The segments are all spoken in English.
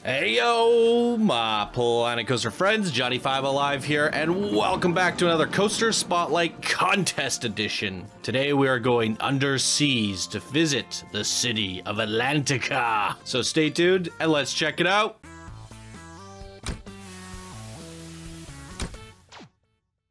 Hey yo, my Atlantica Coaster friends, Channel5 Alive here, and welcome back to another Coaster Spotlight Contest Edition. Today we are going underseas to visit the city of Atlantica. So stay tuned and let's check it out.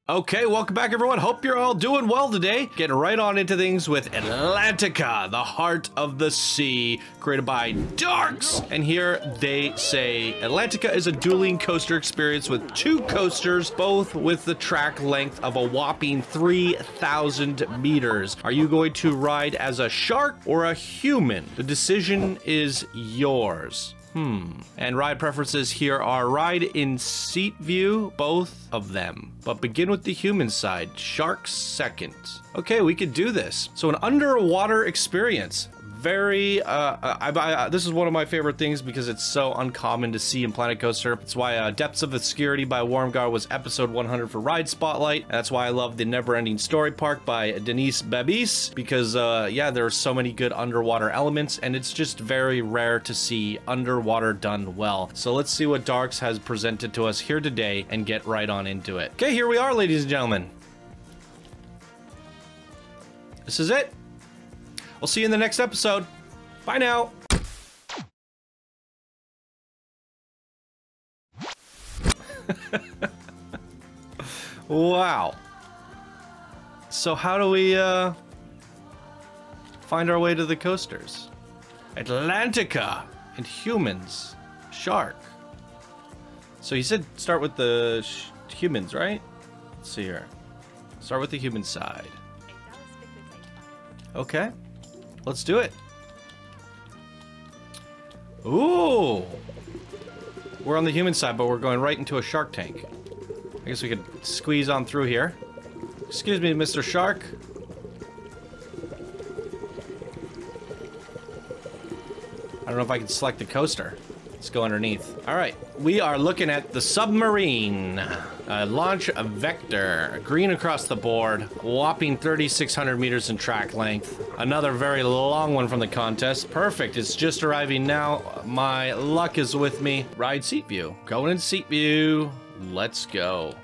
Okay, welcome back everyone. Hope you're all doing well today. Getting right on into things with Atlantica, the heart of the sea, created by Darkz. And here they say, Atlantica is a dueling coaster experience with two coasters, both with the track length of a whopping 3,000 meters. Are you going to ride as a shark or a human? The decision is yours. And ride preferences here are ride in seat view, both of them. But begin with the human side, sharks second. Okay, we could do this. So an underwater experience. Very, this is one of my favorite things because it's so uncommon to see in Planet Coaster. That's why Depths of Obscurity by Warmgar was episode 100 for Ride Spotlight. That's why I love the Never-Ending Story Park by Denise Babis, because yeah, there are so many good underwater elements and it's just very rare to see underwater done well. So let's see what Darkz has presented to us here today and get right on into it. Okay, here we are, ladies and gentlemen. This is it. We'll see you in the next episode. Bye now. Wow. So how do we find our way to the coasters? Atlantica and humans. Shark. So you said start with the humans, right? Let's see here. Start with the human side. Okay. Let's do it. Ooh! We're on the human side, but we're going right into a shark tank. I guess we could squeeze on through here. Excuse me, Mr. Shark. I don't know if I can select the coaster. Let's go underneath. All right, we are looking at the submarine. Launch a vector, green across the board, whopping 3,600 meters in track length. Another very long one from the contest. Perfect, it's just arriving now. My luck is with me. Ride seat view. Going in seat view. Let's go.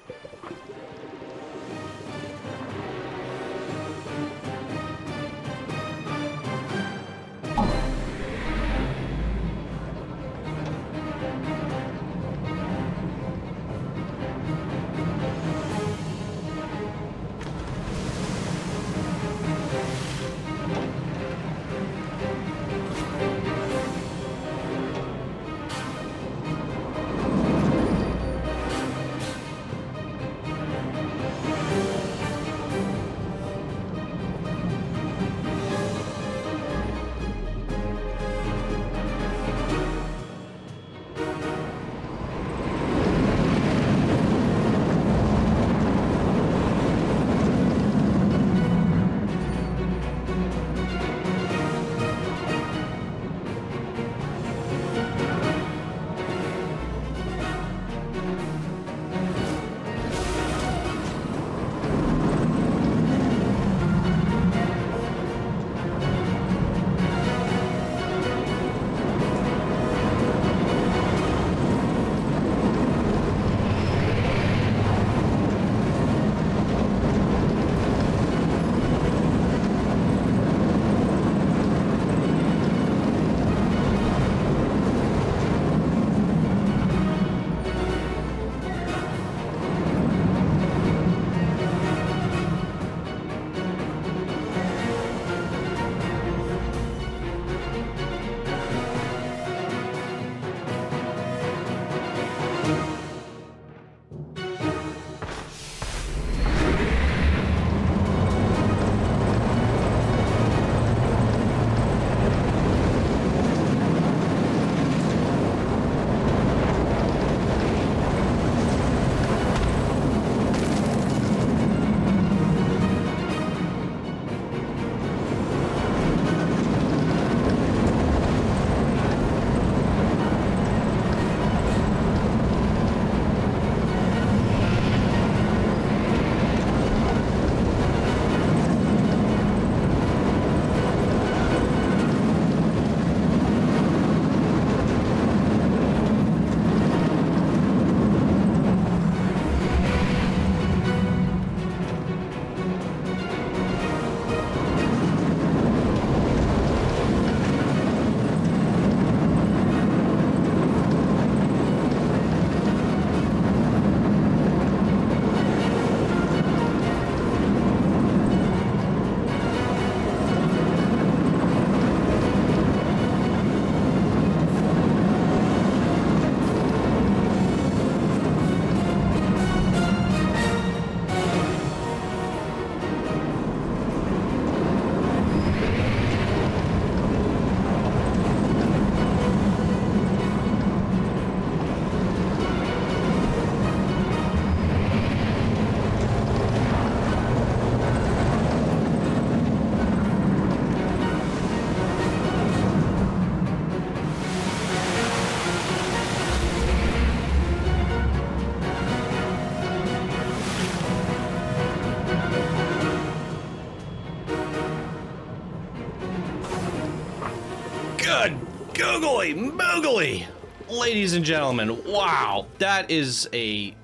Googly moogly! Ladies and gentlemen, wow, that is a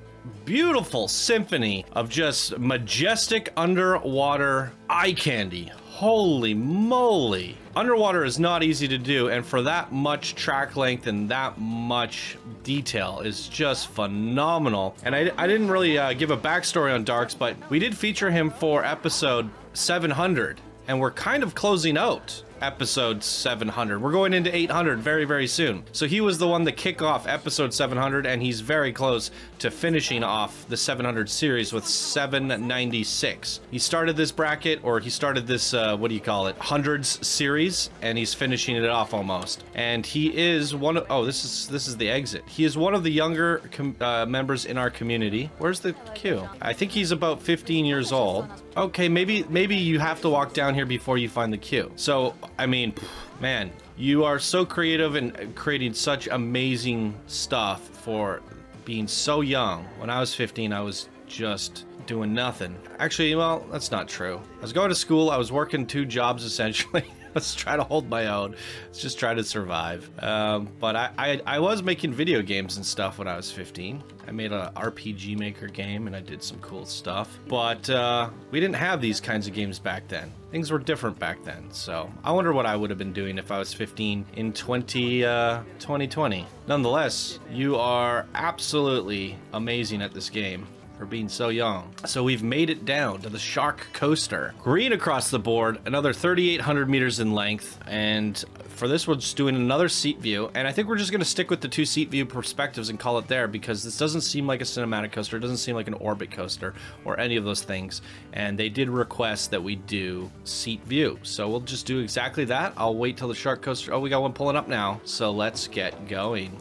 beautiful symphony of just majestic underwater eye candy. Holy moly. Underwater is not easy to do, and for that much track length and that much detail is just phenomenal. And I didn't really give a backstory on Darkz, but we did feature him for episode 700, and we're kind of closing out episode 700. We're going into 800 very, very soon. So he was the one to kick off episode 700, and he's very close to finishing off the 700 series with 796. He started this bracket, or he started this, what do you call it, hundreds series, and he's finishing it off almost. And he is one of, oh, this is the exit. He is one of the younger members in our community. Where's the queue? I think he's about 15 years old. Okay, maybe you have to walk down here before you find the queue. So, I mean, man, you are so creative and creating such amazing stuff for being so young. When I was 15, I was just doing nothing. Actually, well, that's not true. I was going to school, I was working 2 jobs essentially. Let's try to hold my own. Let's just try to survive. But I was making video games and stuff when I was 15. I made a RPG Maker game and I did some cool stuff. But we didn't have these kinds of games back then. Things were different back then. So I wonder what I would have been doing if I was 15 in 2020. Nonetheless, you are absolutely amazing at this game for being so young. So we've made it down to the Shark Coaster. Green across the board, another 3,800 meters in length, and for this we're just doing another seat view, and I think we're just gonna stick with the 2 seat view perspectives and call it there, because this doesn't seem like a cinematic coaster, it doesn't seem like an orbit coaster, or any of those things, and they did request that we do seat view, so we'll just do exactly that. I'll wait till the Shark Coaster, oh, we got one pulling up now, so let's get going.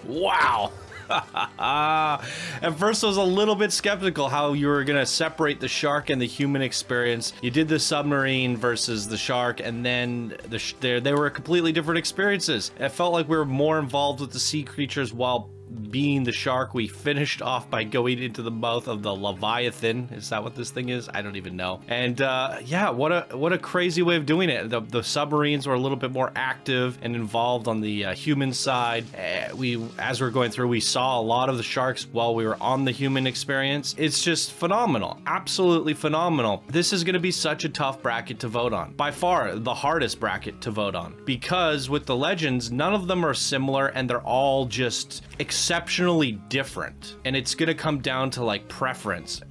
Wow. At first I was a little bit skeptical how you were gonna separate the shark and the human experience. You did the submarine versus the shark, and then they were completely different experiences. It felt like we were more involved with the sea creatures while being the shark. We finished off by going into the mouth of the Leviathan. Is that what this thing is? I don't even know. And yeah, what a crazy way of doing it. The submarines were a little bit more active and involved on the human side. As we're going through, we saw a lot of the sharks while we were on the human experience. It's just phenomenal. Absolutely phenomenal. This is going to be such a tough bracket to vote on. By far the hardest bracket to vote on, because with the legends, none of them are similar and they're all just exceptionally different, and it's gonna come down to like preference.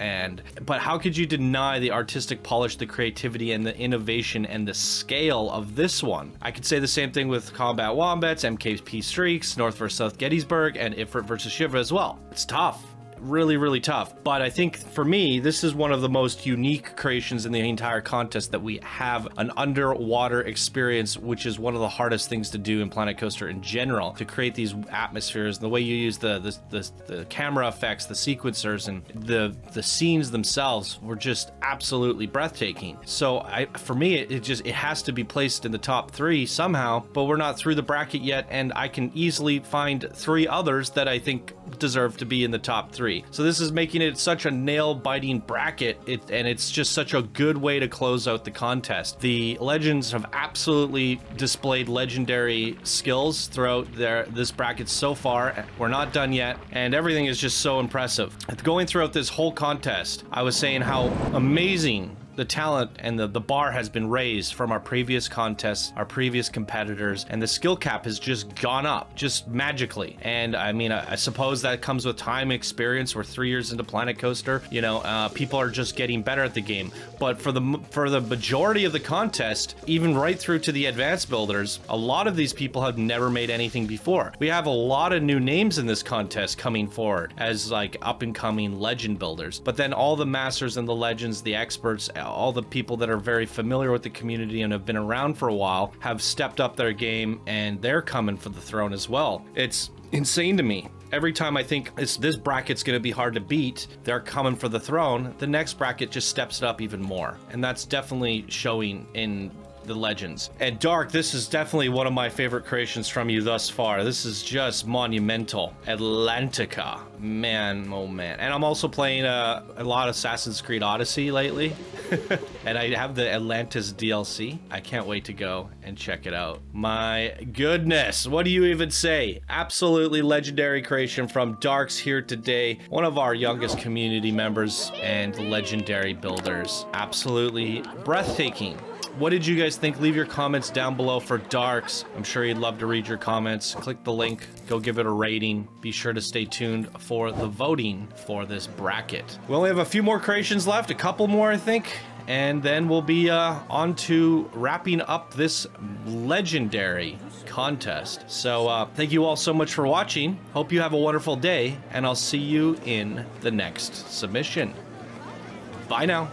But how could you deny the artistic polish, the creativity, and the innovation and the scale of this one? I could say the same thing with Combat Wombats, MKP Streaks, North vs South Gettysburg, and Ifrit vs Shiva as well. It's tough. Really, really tough. But I think for me, this is one of the most unique creations in the entire contest, that we have an underwater experience, which is one of the hardest things to do in Planet Coaster in general, to create these atmospheres. The way you use the camera effects, the sequencers, and the scenes themselves were just absolutely breathtaking. So for me, it has to be placed in the top 3 somehow, but we're not through the bracket yet, and I can easily find 3 others that I think deserve to be in the top 3. So this is making it such a nail-biting bracket, and it's just such a good way to close out the contest. The legends have absolutely displayed legendary skills throughout this bracket so far. We're not done yet, and everything is just so impressive. Going throughout this whole contest, I was saying how amazing the talent and the bar has been raised from our previous contests, our previous competitors, and the skill cap has just gone up, just magically. And I mean, I suppose that comes with time, experience. We're 3 years into Planet Coaster. You know, people are just getting better at the game. But for the majority of the contest, even right through to the advanced builders, a lot of these people have never made anything before. We have a lot of new names in this contest coming forward as like up-and-coming legend builders. But then all the masters and the legends, the experts, all the people that are very familiar with the community and have been around for a while have stepped up their game, and they're coming for the throne as well. It's insane to me. Every time I think this bracket's going to be hard to beat, they're coming for the throne, the next bracket just steps it up even more. And that's definitely showing in the legends. And Dark, this is definitely one of my favorite creations from you thus far. This is just monumental. Atlantica, man, oh man. And I'm also playing a lot of Assassin's Creed Odyssey lately. And I have the Atlantis DLC. I can't wait to go and check it out. My goodness, what do you even say? Absolutely legendary creation from Darkz here today. One of our youngest community members and legendary builders. Absolutely breathtaking. What did you guys think? Leave your comments down below for Darkz. I'm sure he'd love to read your comments. Click the link, go give it a rating. Be sure to stay tuned for the voting for this bracket. We only have a few more creations left, a couple more, I think. And then we'll be on to wrapping up this legendary contest. So thank you all so much for watching. Hope you have a wonderful day, and I'll see you in the next submission. Bye now.